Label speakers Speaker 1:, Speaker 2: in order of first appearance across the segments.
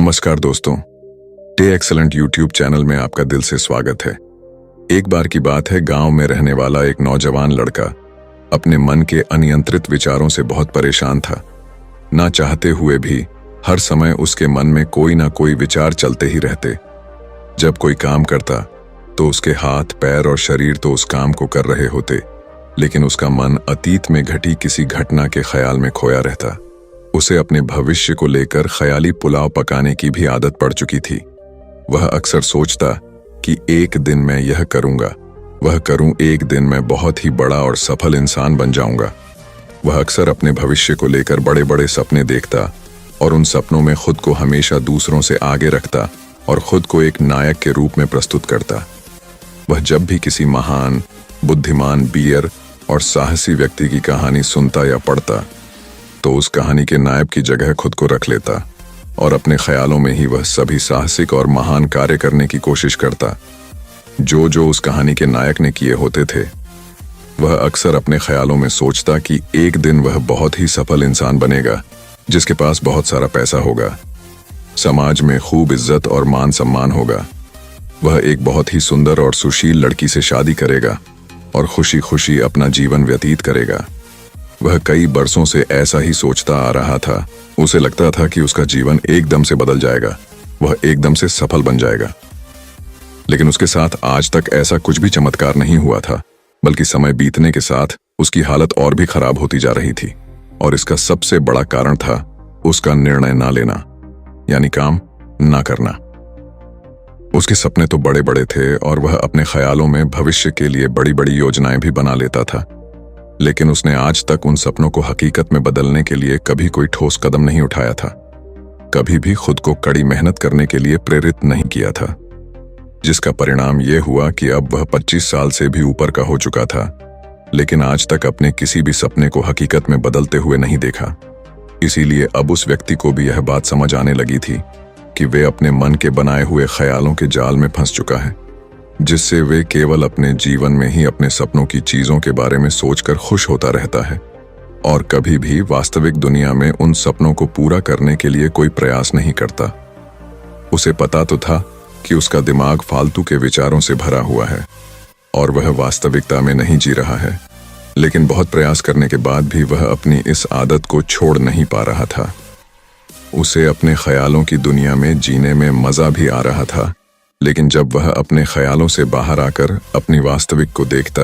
Speaker 1: नमस्कार दोस्तों, day excellent YouTube channel में आपका दिल से स्वागत है। एक बार की बात है, गांव में रहने वाला एक नौजवान लड़का अपने मन के अनियंत्रित विचारों से बहुत परेशान था। ना चाहते हुए भी हर समय उसके मन में कोई ना कोई विचार चलते ही रहते। जब कोई काम करता तो उसके हाथ, पैर और शरीर तो उस काम को कर रहे होते, लेकिन उसका मन अतीत में घटी किसी घटना के ख्याल में खोया रहता। उसे अपने भविष्य को लेकर ख्याली पुलाव पकाने की भी आदत पड़ चुकी थी। वह अक्सर सोचता कि एक दिन मैं यह करूंगा, वह करूं, एक दिन मैं बहुत ही बड़ा और सफल इंसान बन जाऊंगा। वह अक्सर अपने भविष्य को लेकर बड़े बड़े सपने देखता और उन सपनों में खुद को हमेशा दूसरों से आगे रखता और खुद को एक नायक के रूप में प्रस्तुत करता। वह जब भी किसी महान, बुद्धिमान, वीर और साहसी व्यक्ति की कहानी सुनता या पढ़ता तो उस कहानी के नायक की जगह खुद को रख लेता और अपने ख्यालों में ही वह सभी साहसिक और महान कार्य करने की कोशिश करता जो जो उस कहानी के नायक ने किए होते थे। वह अक्सर अपने ख्यालों में सोचता कि एक दिन वह बहुत ही सफल इंसान बनेगा, जिसके पास बहुत सारा पैसा होगा, समाज में खूब इज्जत और मान सम्मान होगा। वह एक बहुत ही सुंदर और सुशील लड़की से शादी करेगा और खुशी खुशी अपना जीवन व्यतीत करेगा। वह कई बरसों से ऐसा ही सोचता आ रहा था। उसे लगता था कि उसका जीवन एकदम से बदल जाएगा, वह एकदम से सफल बन जाएगा। लेकिन उसके साथ आज तक ऐसा कुछ भी चमत्कार नहीं हुआ था, बल्कि समय बीतने के साथ उसकी हालत और भी खराब होती जा रही थी। और इसका सबसे बड़ा कारण था उसका निर्णय ना लेना, यानी काम ना करना। उसके सपने तो बड़े बड़े थे और वह अपने ख्यालों में भविष्य के लिए बड़ी बड़ी योजनाएं भी बना लेता था, लेकिन उसने आज तक उन सपनों को हकीकत में बदलने के लिए कभी कोई ठोस कदम नहीं उठाया था। कभी भी खुद को कड़ी मेहनत करने के लिए प्रेरित नहीं किया था, जिसका परिणाम यह हुआ कि अब वह 25 साल से भी ऊपर का हो चुका था, लेकिन आज तक अपने किसी भी सपने को हकीकत में बदलते हुए नहीं देखा। इसीलिए अब उस व्यक्ति को भी यह बात समझ आने लगी थी कि वे अपने मन के बनाए हुए ख्यालों के जाल में फंस चुका है, जिससे वे केवल अपने जीवन में ही अपने सपनों की चीजों के बारे में सोचकर खुश होता रहता है और कभी भी वास्तविक दुनिया में उन सपनों को पूरा करने के लिए कोई प्रयास नहीं करता। उसे पता तो था कि उसका दिमाग फालतू के विचारों से भरा हुआ है और वह वास्तविकता में नहीं जी रहा है, लेकिन बहुत प्रयास करने के बाद भी वह अपनी इस आदत को छोड़ नहीं पा रहा था। उसे अपने ख्यालों की दुनिया में जीने में मजा भी आ रहा था, लेकिन जब वह अपने ख्यालों से बाहर आकर अपनी वास्तविक को देखता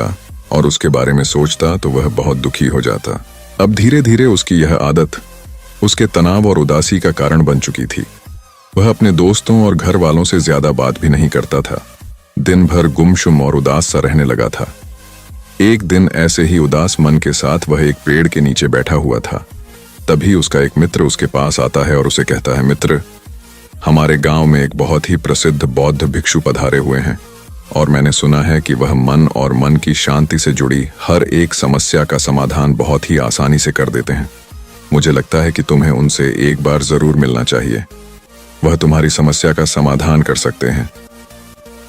Speaker 1: और उसके बारे में सोचता तो वह बहुत दुखी हो जाता। अब धीरे धीरे उसकी यह आदत उसके तनाव और उदासी का कारण बन चुकी थी। वह अपने दोस्तों और घर वालों से ज्यादा बात भी नहीं करता था। दिन भर गुमसुम और उदास सा रहने लगा था। एक दिन ऐसे ही उदास मन के साथ वह एक पेड़ के नीचे बैठा हुआ था। तभी उसका एक मित्र उसके पास आता है और उसे कहता है, मित्र, हमारे गांव में एक बहुत ही प्रसिद्ध बौद्ध भिक्षु पधारे हुए हैं और मैंने सुना है कि वह मन और मन की शांति से जुड़ी हर एक समस्या का समाधान बहुत ही आसानी से कर देते हैं। मुझे लगता है कि तुम्हें उनसे एक बार जरूर मिलना चाहिए। वह तुम्हारी समस्या का समाधान कर सकते हैं।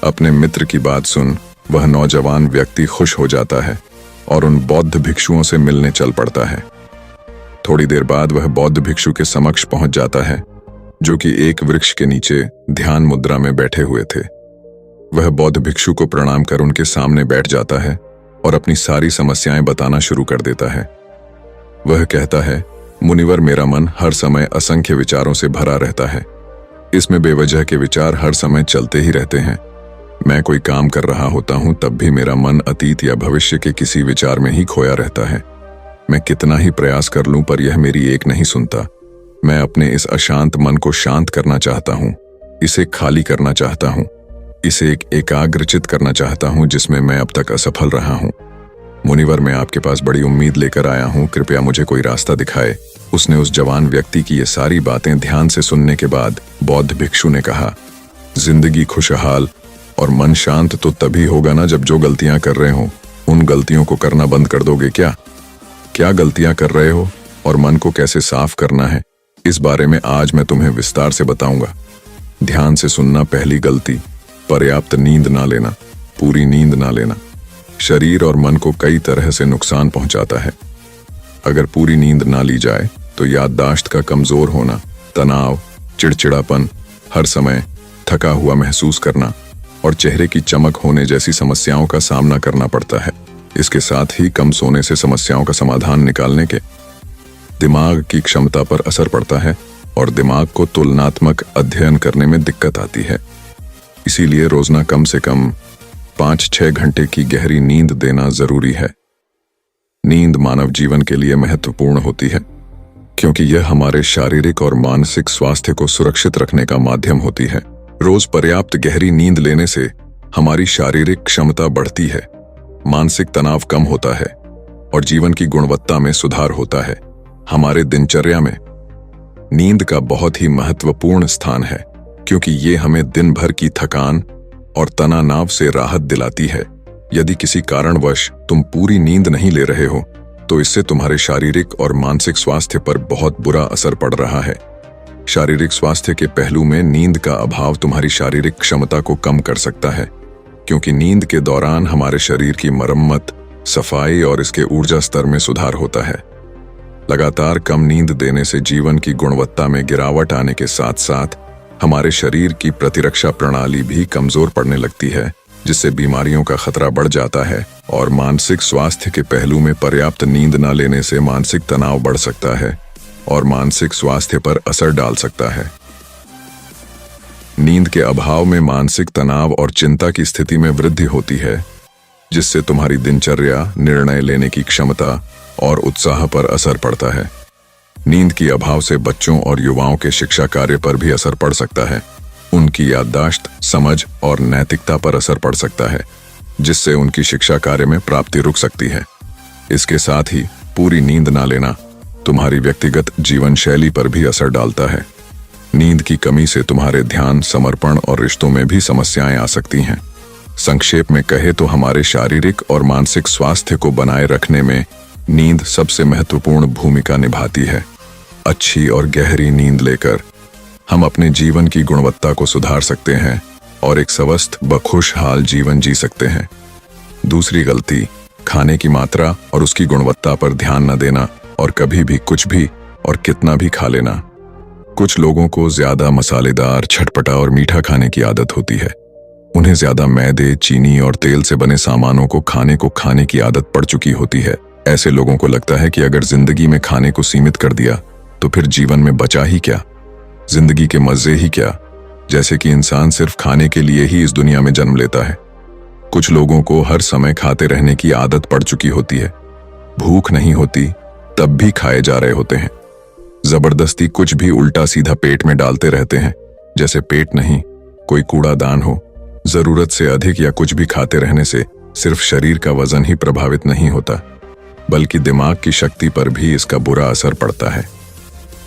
Speaker 1: अपने मित्र की बात सुन वह नौजवान व्यक्ति खुश हो जाता है और उन बौद्ध भिक्षुओं से मिलने चल पड़ता है। थोड़ी देर बाद वह बौद्ध भिक्षु के समक्ष पहुंच जाता है, जो कि एक वृक्ष के नीचे ध्यान मुद्रा में बैठे हुए थे। वह बौद्ध भिक्षु को प्रणाम कर उनके सामने बैठ जाता है और अपनी सारी समस्याएं बताना शुरू कर देता है। वह कहता है, मुनिवर, मेरा मन हर समय असंख्य विचारों से भरा रहता है। इसमें बेवजह के विचार हर समय चलते ही रहते हैं। मैं कोई काम कर रहा होता हूं तब भी मेरा मन अतीत या भविष्य के किसी विचार में ही खोया रहता है। मैं कितना ही प्रयास कर लूं पर यह मेरी एक नहीं सुनता। मैं अपने इस अशांत मन को शांत करना चाहता हूँ, इसे खाली करना चाहता हूँ, इसे एक एकाग्रचित करना चाहता हूँ जिसमें मैं अब तक असफल रहा हूँ। मुनिवर, मैं आपके पास बड़ी उम्मीद लेकर आया हूँ, कृपया मुझे कोई रास्ता दिखाए। उसने उस जवान व्यक्ति की ये सारी बातें ध्यान से सुनने के बाद बौद्ध भिक्षु ने कहा, जिंदगी खुशहाल और मन शांत तो तभी होगा ना जब जो गलतियां कर रहे हो उन गलतियों को करना बंद कर दोगे। क्या गलतियां कर रहे हो और मन को कैसे साफ करना है, इस बारे में आज मैं तुम्हें विस्तार से बताऊंगा। ध्यान से सुनना। पहली गलती, पर्याप्त नींद ना लेना, पूरी नींद ना लेना शरीर और मन को कई तरह से नुकसान पहुंचाता है। अगर पूरी नींद ना ली जाए तो याददाश्त का कमजोर होना, तनाव, चिड़चिड़ापन हर समय थका हुआ महसूस करना और चेहरे की चमक होने जैसी समस्याओं का सामना करना पड़ता है। इसके साथ ही कम सोने से समस्याओं का समाधान निकालने के दिमाग की क्षमता पर असर पड़ता है और दिमाग को तुलनात्मक अध्ययन करने में दिक्कत आती है। इसीलिए रोजाना कम से कम 5-6 घंटे की गहरी नींद देना जरूरी है। नींद मानव जीवन के लिए महत्वपूर्ण होती है क्योंकि यह हमारे शारीरिक और मानसिक स्वास्थ्य को सुरक्षित रखने का माध्यम होती है। रोज पर्याप्त गहरी नींद लेने से हमारी शारीरिक क्षमता बढ़ती है, मानसिक तनाव कम होता है और जीवन की गुणवत्ता में सुधार होता है। हमारे दिनचर्या में नींद का बहुत ही महत्वपूर्ण स्थान है क्योंकि ये हमें दिन भर की थकान और तनाव से राहत दिलाती है। यदि किसी कारणवश तुम पूरी नींद नहीं ले रहे हो तो इससे तुम्हारे शारीरिक और मानसिक स्वास्थ्य पर बहुत बुरा असर पड़ रहा है। शारीरिक स्वास्थ्य के पहलू में नींद का अभाव तुम्हारी शारीरिक क्षमता को कम कर सकता है क्योंकि नींद के दौरान हमारे शरीर की मरम्मत, सफाई और इसके ऊर्जा स्तर में सुधार होता है। लगातार कम नींद देने से जीवन की गुणवत्ता में गिरावट आने के साथ साथ हमारे शरीर की प्रतिरक्षा प्रणाली भी कमजोर पड़ने लगती है, जिससे बीमारियों का खतरा बढ़ जाता है और मानसिक स्वास्थ्य के पहलू में पर्याप्त नींद न लेने से मानसिक तनाव बढ़ सकता है और मानसिक स्वास्थ्य पर असर डाल सकता है। नींद के अभाव में मानसिक तनाव और चिंता की स्थिति में वृद्धि होती है, जिससे तुम्हारी दिनचर्या, निर्णय लेने की क्षमता और उत्साह पर असर पड़ता है। नींद की अभाव से बच्चों और युवाओं के शिक्षा कार्य पर भी असर पड़ सकता है। उनकी याददाश्त, समझ और नैतिकता पर असर पड़ सकता है, जिससे उनकी शिक्षा कार्य में प्राप्ति रुक सकती है। इसके साथ ही पूरी नींद ना लेना तुम्हारी व्यक्तिगत जीवन शैली पर भी असर डालता है। नींद की कमी से तुम्हारे ध्यान, समर्पण और रिश्तों में भी समस्याएं आ सकती हैं। संक्षेप में कहे तो हमारे शारीरिक और मानसिक स्वास्थ्य को बनाए रखने में नींद सबसे महत्वपूर्ण भूमिका निभाती है। अच्छी और गहरी नींद लेकर हम अपने जीवन की गुणवत्ता को सुधार सकते हैं और एक स्वस्थ व खुशहाल जीवन जी सकते हैं। दूसरी गलती, खाने की मात्रा और उसकी गुणवत्ता पर ध्यान न देना और कभी भी कुछ भी और कितना भी खा लेना। कुछ लोगों को ज्यादा मसालेदार, चटपटा और मीठा खाने की आदत होती है। उन्हें ज्यादा मैदे, चीनी और तेल से बने सामानों को खाने की आदत पड़ चुकी होती है। ऐसे लोगों को लगता है कि अगर जिंदगी में खाने को सीमित कर दिया तो फिर जीवन में बचा ही क्या, जिंदगी के मजे ही क्या, जैसे कि इंसान सिर्फ खाने के लिए ही इस दुनिया में जन्म लेता है। कुछ लोगों को हर समय खाते रहने की आदत पड़ चुकी होती है। भूख नहीं होती तब भी खाए जा रहे होते हैं। जबरदस्ती कुछ भी उल्टा सीधा पेट में डालते रहते हैं, जैसे पेट नहीं कोई कूड़ादान हो। जरूरत से अधिक या कुछ भी खाते रहने से सिर्फ शरीर का वजन ही प्रभावित नहीं होता, बल्कि दिमाग की शक्ति पर भी इसका बुरा असर पड़ता है।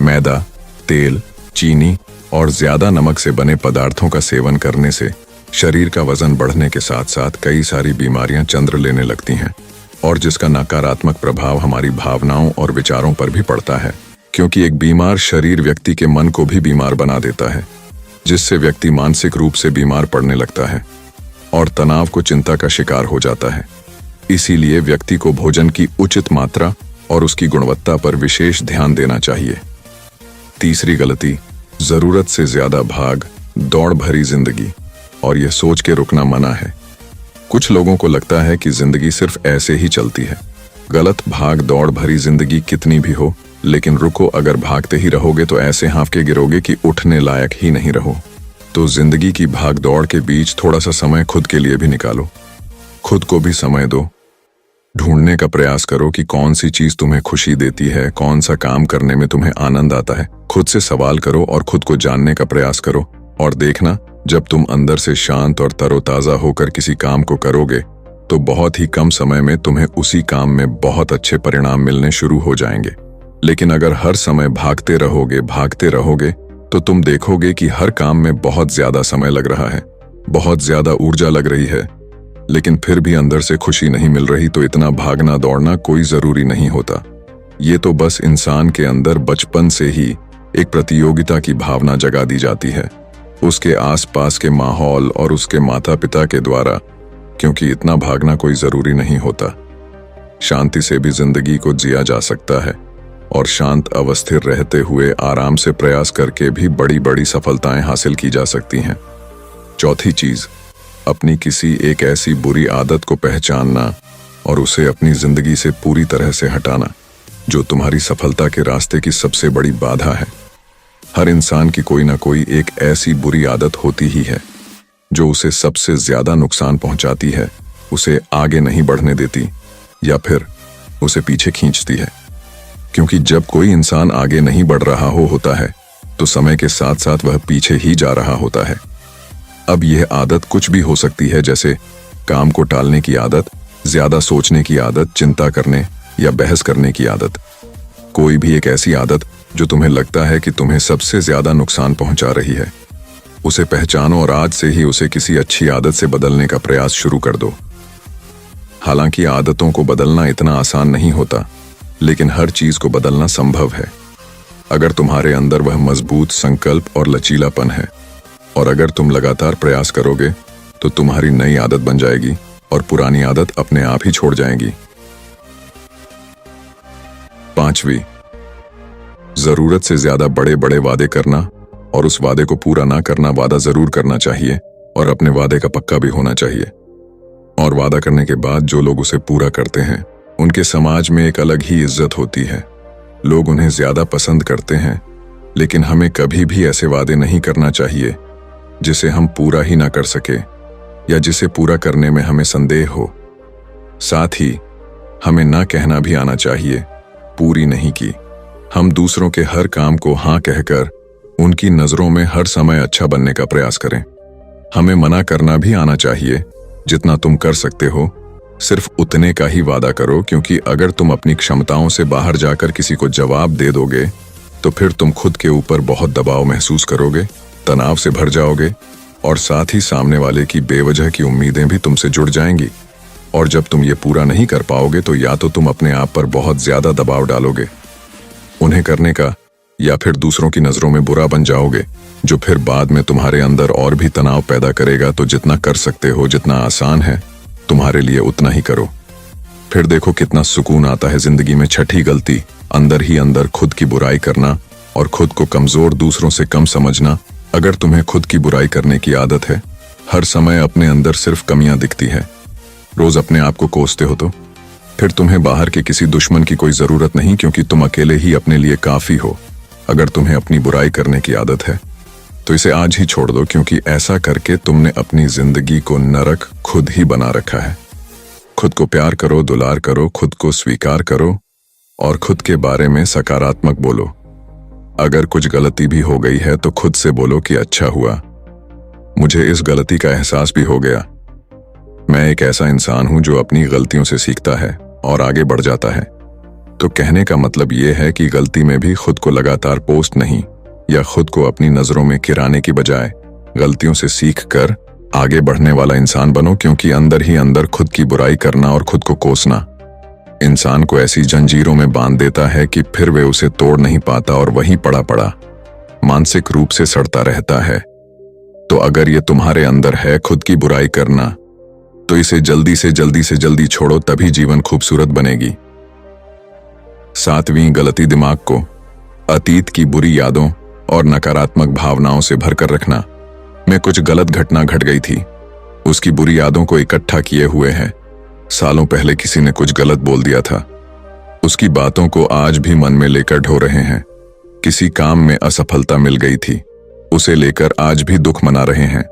Speaker 1: मैदा, तेल, चीनी और ज्यादा नमक से बने पदार्थों का सेवन करने से शरीर का वजन बढ़ने के साथ साथ कई सारी बीमारियां चंद्र लेने लगती हैं और जिसका नकारात्मक प्रभाव हमारी भावनाओं और विचारों पर भी पड़ता है, क्योंकि एक बीमार शरीर व्यक्ति के मन को भी बीमार बना देता है, जिससे व्यक्ति मानसिक रूप से बीमार पड़ने लगता है और तनाव को चिंता का शिकार हो जाता है। इसीलिए व्यक्ति को भोजन की उचित मात्रा और उसकी गुणवत्ता पर विशेष ध्यान देना चाहिए। तीसरी गलती, जरूरत से ज्यादा भाग दौड़ भरी जिंदगी और यह सोच के रुकना मना है। कुछ लोगों को लगता है कि जिंदगी सिर्फ ऐसे ही चलती है। गलत। भाग दौड़ भरी जिंदगी कितनी भी हो, लेकिन रुको, अगर भागते ही रहोगे तो ऐसे हाँफ के गिरोगे कि उठने लायक ही नहीं रहो। तो जिंदगी की भाग दौड़ के बीच थोड़ा सा समय खुद के लिए भी निकालो। खुद को भी समय दो। ढूंढने का प्रयास करो कि कौन सी चीज तुम्हें खुशी देती है, कौन सा काम करने में तुम्हें आनंद आता है। खुद से सवाल करो और खुद को जानने का प्रयास करो और देखना, जब तुम अंदर से शांत और तरोताजा होकर किसी काम को करोगे तो बहुत ही कम समय में तुम्हें उसी काम में बहुत अच्छे परिणाम मिलने शुरू हो जाएंगे। लेकिन अगर हर समय भागते रहोगे तो तुम देखोगे कि हर काम में बहुत ज्यादा समय लग रहा है, बहुत ज्यादा ऊर्जा लग रही है, लेकिन फिर भी अंदर से खुशी नहीं मिल रही। तो इतना भागना दौड़ना कोई जरूरी नहीं होता। ये तो बस इंसान के अंदर बचपन से ही एक प्रतियोगिता की भावना जगा दी जाती है, उसके आसपास के माहौल और उसके माता पिता के द्वारा, क्योंकि इतना भागना कोई जरूरी नहीं होता। शांति से भी जिंदगी को जिया जा सकता है। और शांत अवस्थिर रहते हुए आराम से प्रयास करके भी बड़ी बड़ी सफलताएं हासिल की जा सकती हैं। चौथी चीज, अपनी किसी एक ऐसी बुरी आदत को पहचानना और उसे अपनी जिंदगी से पूरी तरह से हटाना जो तुम्हारी सफलता के रास्ते की सबसे बड़ी बाधा है। हर इंसान की कोई ना कोई एक ऐसी बुरी आदत होती ही है जो उसे सबसे ज्यादा नुकसान पहुंचाती है, उसे आगे नहीं बढ़ने देती या फिर उसे पीछे खींचती है। क्योंकि जब कोई इंसान आगे नहीं बढ़ रहा होता है तो समय के साथ साथ वह पीछे ही जा रहा होता है। अब यह आदत कुछ भी हो सकती है, जैसे काम को टालने की आदत, ज्यादा सोचने की आदत, चिंता करने या बहस करने की आदत। कोई भी एक ऐसी आदत जो तुम्हें लगता है कि तुम्हें सबसे ज्यादा नुकसान पहुंचा रही है, उसे पहचानो और आज से ही उसे किसी अच्छी आदत से बदलने का प्रयास शुरू कर दो। हालांकि आदतों को बदलना इतना आसान नहीं होता, लेकिन हर चीज को बदलना संभव है अगर तुम्हारे अंदर वह मजबूत संकल्प और लचीलापन है। और अगर तुम लगातार प्रयास करोगे तो तुम्हारी नई आदत बन जाएगी और पुरानी आदत अपने आप ही छोड़ जाएगी। पांचवी, जरूरत से ज्यादा बड़े बड़े वादे करना और उस वादे को पूरा ना करना। वादा जरूर करना चाहिए और अपने वादे का पक्का भी होना चाहिए। और वादा करने के बाद जो लोग उसे पूरा करते हैं उनके समाज में एक अलग ही इज्जत होती है। लोग उन्हें ज्यादा पसंद करते हैं। लेकिन हमें कभी भी ऐसे वादे नहीं करना चाहिए जिसे हम पूरा ही ना कर सके या जिसे पूरा करने में हमें संदेह हो। साथ ही हमें ना कहना भी आना चाहिए पूरी नहीं की। हम दूसरों के हर काम को हाँ कहकर उनकी नजरों में हर समय अच्छा बनने का प्रयास करें। हमें मना करना भी आना चाहिए। जितना तुम कर सकते हो सिर्फ उतने का ही वादा करो, क्योंकि अगर तुम अपनी क्षमताओं से बाहर जाकर किसी को जवाब दे दोगे तो फिर तुम खुद के ऊपर बहुत दबाव महसूस करोगे, तनाव से भर जाओगे और साथ ही सामने वाले की बेवजह की उम्मीदें भी तुमसे जुड़ जाएंगी। और जब तुम ये पूरा नहीं कर पाओगे तो या तो तुम अपने आप पर बहुत ज्यादा दबाव डालोगे उन्हें करने का, या फिर दूसरों की नजरों में बुरा बन जाओगे, जो फिर बाद में तुम्हारे अंदर और भी तनाव पैदा करेगा। तो जितना कर सकते हो, जितना आसान है तुम्हारे लिए उतना ही करो। फिर देखो कितना सुकून आता है जिंदगी में। छठी गलती, अंदर ही अंदर खुद की बुराई करना और खुद को कमजोर, दूसरों से कम समझना। अगर तुम्हें खुद की बुराई करने की आदत है, हर समय अपने अंदर सिर्फ कमियां दिखती है, रोज अपने आप को कोसते हो, तो फिर तुम्हें बाहर के किसी दुश्मन की कोई जरूरत नहीं, क्योंकि तुम अकेले ही अपने लिए काफी हो। अगर तुम्हें अपनी बुराई करने की आदत है तो इसे आज ही छोड़ दो, क्योंकि ऐसा करके तुमने अपनी जिंदगी को नरक खुद ही बना रखा है। खुद को प्यार करो, दुलार करो, खुद को स्वीकार करो और खुद के बारे में सकारात्मक बोलो। अगर कुछ गलती भी हो गई है तो खुद से बोलो कि अच्छा हुआ, मुझे इस गलती का एहसास भी हो गया। मैं एक ऐसा इंसान हूं जो अपनी गलतियों से सीखता है और आगे बढ़ जाता है। तो कहने का मतलब यह है कि गलती में भी खुद को लगातार पोस्ट नहीं या खुद को अपनी नजरों में गिराने की बजाय गलतियों से सीख कर आगे बढ़ने वाला इंसान बनो, क्योंकि अंदर ही अंदर खुद की बुराई करना और खुद को कोसना इंसान को ऐसी जंजीरों में बांध देता है कि फिर वे उसे तोड़ नहीं पाता और वहीं पड़ा पड़ा मानसिक रूप से सड़ता रहता है। तो अगर ये तुम्हारे अंदर है खुद की बुराई करना, तो इसे जल्दी से जल्दी छोड़ो, तभी जीवन खूबसूरत बनेगी। सातवीं गलती, दिमाग को अतीत की बुरी यादों और नकारात्मक भावनाओं से भरकर रखना। में कुछ गलत घटना घट गई थी, उसकी बुरी यादों को इकट्ठा किए हुए है। सालों पहले किसी ने कुछ गलत बोल दिया था, उसकी बातों को आज भी मन में लेकर ढो रहे हैं। किसी काम में असफलता मिल गई थी, उसे लेकर आज भी दुख मना रहे हैं।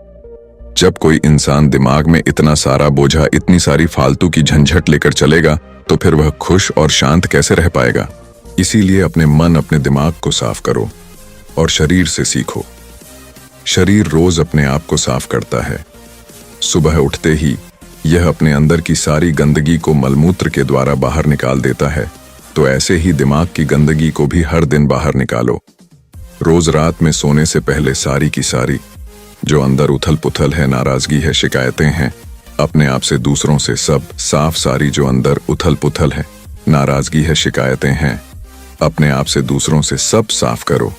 Speaker 1: जब कोई इंसान दिमाग में इतना सारा बोझा, इतनी सारी फालतू की झंझट लेकर चलेगा तो फिर वह खुश और शांत कैसे रह पाएगा। इसीलिए अपने मन, अपने दिमाग को साफ करो और शरीर से सीखो। शरीर रोज अपने आप को साफ करता है। सुबह उठते ही यह अपने अंदर की सारी गंदगी को मलमूत्र के द्वारा बाहर निकाल देता है। तो ऐसे ही दिमाग की गंदगी को भी हर दिन बाहर निकालो। रोज रात में सोने से पहले सारी की सारी जो अंदर उथल पुथल है, नाराजगी है, शिकायतें हैं, अपने आप से, दूसरों से, सब साफ सारी जो अंदर उथल पुथल है, नाराजगी है, शिकायतें हैं, अपने आप से, दूसरों से सब साफ करो।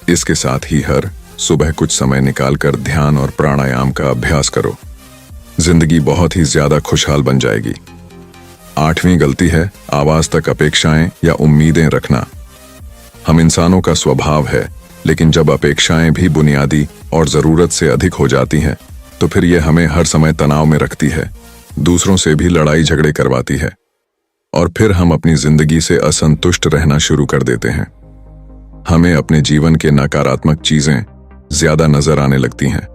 Speaker 1: इसके साथ ही हर सुबह कुछ समय निकालकर ध्यान और प्राणायाम का अभ्यास करो। जिंदगी बहुत ही ज्यादा खुशहाल बन जाएगी। आठवीं गलती है आवाज तक अपेक्षाएं या उम्मीदें रखना। हम इंसानों का स्वभाव है, लेकिन जब अपेक्षाएं भी बुनियादी और जरूरत से अधिक हो जाती हैं, तो फिर ये हमें हर समय तनाव में रखती है, दूसरों से भी लड़ाई झगड़े करवाती है, और फिर हम अपनी जिंदगी से असंतुष्ट रहना शुरू कर देते हैं। हमें अपने जीवन के नकारात्मक चीजें ज्यादा नजर आने लगती हैं,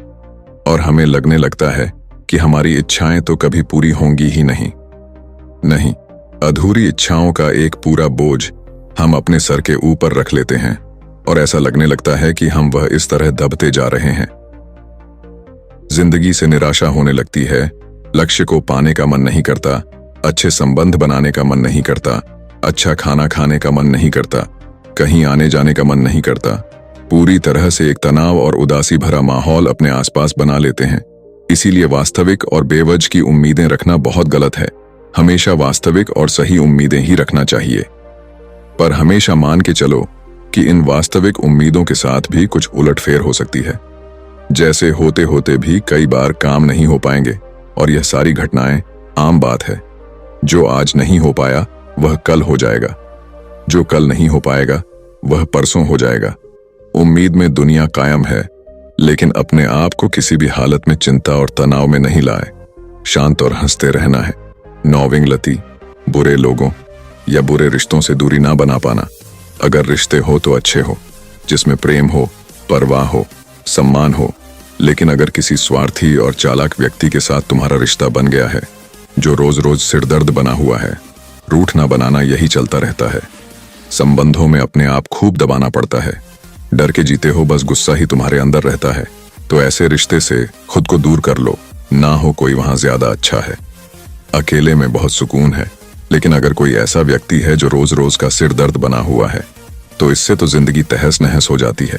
Speaker 1: और हमें लगने लगता है कि हमारी इच्छाएं तो कभी पूरी होंगी ही नहीं, अधूरी इच्छाओं का एक पूरा बोझ हम अपने सर के ऊपर रख लेते हैं, और ऐसा लगने लगता है कि हम वह इस तरह दबते जा रहे हैं। जिंदगी से निराशा होने लगती है, लक्ष्य को पाने का मन नहीं करता, अच्छे संबंध बनाने का मन नहीं करता, अच्छा खाना खाने का मन नहीं करता, कहीं आने जाने का मन नहीं करता। पूरी तरह से एक तनाव और उदासी भरा माहौल अपने आसपास बना लेते हैं। इसीलिए वास्तविक और बेवजह की उम्मीदें रखना बहुत गलत है। हमेशा वास्तविक और सही उम्मीदें ही रखना चाहिए, पर हमेशा मान के चलो कि इन वास्तविक उम्मीदों के साथ भी कुछ उलटफेर हो सकती है। जैसे होते होते भी कई बार काम नहीं हो पाएंगे, और यह सारी घटनाएं आम बात है। जो आज नहीं हो पाया वह कल हो जाएगा, जो कल नहीं हो पाएगा वह परसों हो जाएगा। उम्मीद में दुनिया कायम है, लेकिन अपने आप को किसी भी हालत में चिंता और तनाव में नहीं लाए। शांत और हंसते रहना है। नौविंगलती, बुरे लोगों या बुरे रिश्तों से दूरी ना बना पाना। अगर रिश्ते हो तो अच्छे हो, जिसमें प्रेम हो, परवाह हो, सम्मान हो, लेकिन अगर किसी स्वार्थी और चालाक व्यक्ति के साथ तुम्हारा रिश्ता बन गया है, जो रोज रोज सिरदर्द बना हुआ है, रूठना बनाना यही चलता रहता है। संबंधों में अपने आप खूब दबाना पड़ता है, डर के जीते हो, बस गुस्सा ही तुम्हारे अंदर रहता है, तो ऐसे रिश्ते से खुद को दूर कर लो, ना हो कोई वहां ज्यादा अच्छा है। अकेले में बहुत सुकून है, लेकिन अगर कोई ऐसा व्यक्ति है जो रोज रोज का सिर दर्द बना हुआ है, तो इससे तो जिंदगी तहस नहस हो जाती है।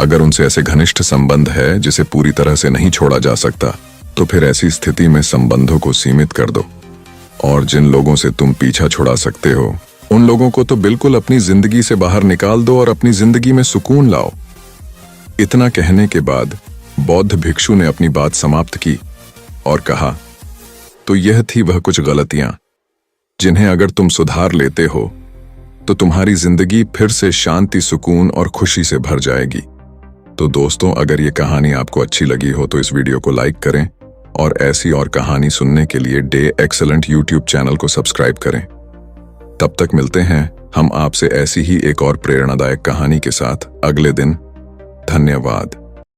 Speaker 1: अगर उनसे ऐसे घनिष्ठ संबंध है जिसे पूरी तरह से नहीं छोड़ा जा सकता, तो फिर ऐसी स्थिति में संबंधों को सीमित कर दो, और जिन लोगों से तुम पीछा छुड़ा सकते हो, उन लोगों को तो बिल्कुल अपनी जिंदगी से बाहर निकाल दो और अपनी जिंदगी में सुकून लाओ। इतना कहने के बाद बौद्ध भिक्षु ने अपनी बात समाप्त की और कहा, तो यह थी वह कुछ गलतियां जिन्हें अगर तुम सुधार लेते हो तो तुम्हारी जिंदगी फिर से शांति, सुकून और खुशी से भर जाएगी। तो दोस्तों, अगर ये कहानी आपको अच्छी लगी हो तो इस वीडियो को लाइक करें, और ऐसी और कहानी सुनने के लिए डे एक्सेलेंट यूट्यूब चैनल को सब्सक्राइब करें। तब तक मिलते हैं हम आपसे ऐसी ही एक और प्रेरणादायक कहानी के साथ अगले दिन। धन्यवाद।